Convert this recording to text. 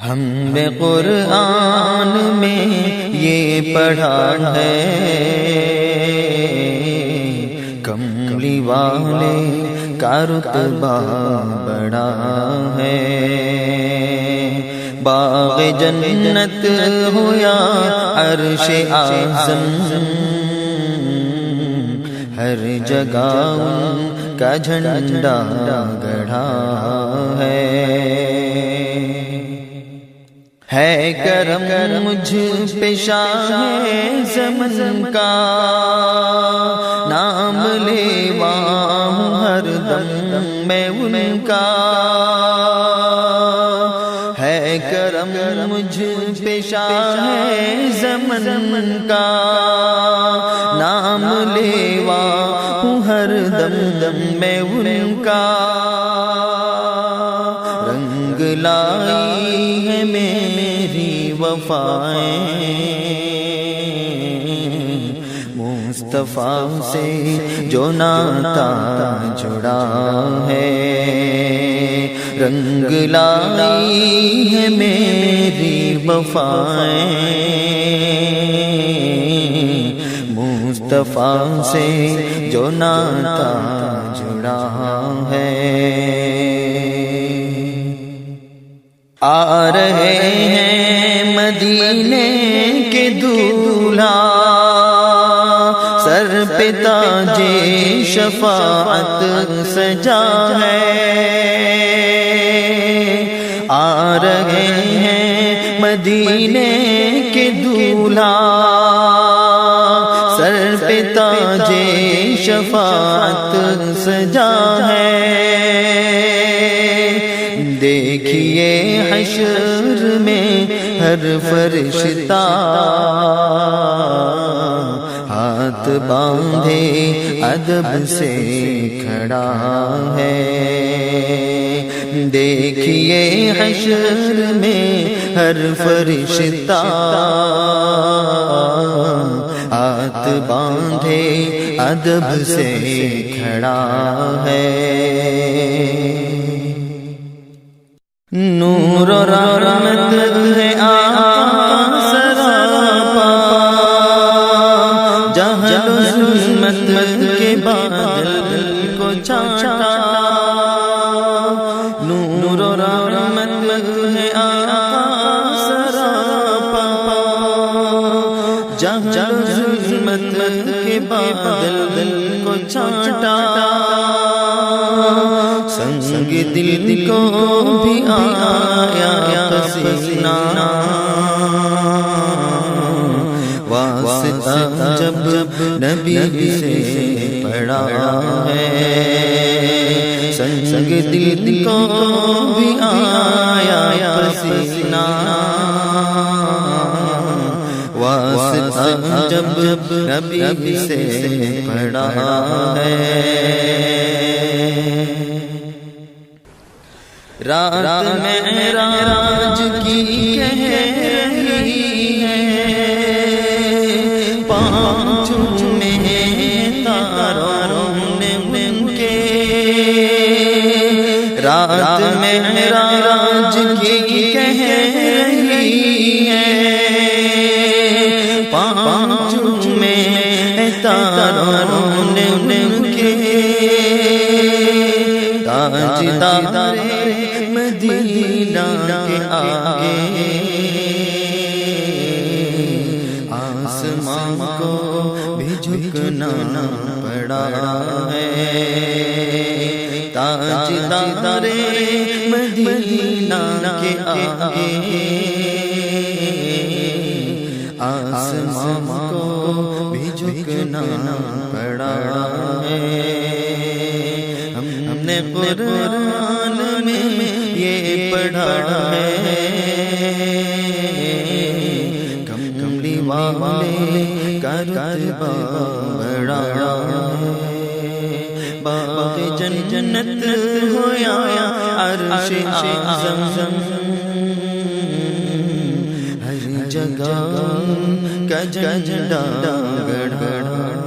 ہم نے قرآن میں یہ پڑھا ہے، کملی والے کا رتبہ بڑا ہے، باغ جنت ہو یا عرش اعظم، ہر جگہ ان کا جھنڈا گڑھا ہے کرم مجھ پہ شاہ زمن کا، نام لیوا ہوں ہر دم میں ان کا، ہے کرم مجھ پہ شاہ زمن کا، نام لیوا ہوں ہر دم میں ان کا، رنگ لائی ہے میری وفائیں مصطفیٰ سے جو ناتا جڑا ہے، رنگ لائی ہے میری وفائیں مصطفیٰ سے جو ناتا جڑا ہے۔ آ رہے ہیں مدینے کے دولہا، سر پہ تاج شفاعت سجا ہے، آ رہے ہیں مدینے کے دولہا، سر پہ تاج شفاعت سجا ہے، دیکھیے حشر میں ہر فرشتہ ہاتھ باندھے ادب سے کھڑا ہے، دیکھیے حشر میں ہر فرشتہ ہاتھ باندھے ادب سے کھڑا ہے، نور و رحمت ہے آقا سراپا، جہل و ظلمت کے بادل کو چھاٹا، نور و رحمت ہے آقا سراپا، جہل و ظلمت کے بادل کو چھاٹا، سنگ دل کو بھی آیا پسینہ، واسطہ جب نبی سے پڑا ہے، سنگ دل کو بھی آیا پسینہ، واسطہ جب نبی سے پڑا ہے، رات معراج کی کہہ رہی ہے، پانچ میں تاروں نے ان کے، رات معراج کی کہہ رہی ہے، پانچ میں تاروں نے ان کے، تاجدار مدینہ کے آگے آسمان کو بھی جھکنا پڑا ہے، تاجدار مدینہ کے آگے آسمان کو بھی جھکنا پڑا ہے، ہم نے قرآن میں یہ پڑھا ہے، کملی والے کا رتبہ بڑا ہے، باغ جنت ہو یا عرش اعظم، ہر جگہ کا جھنڈا گڑھا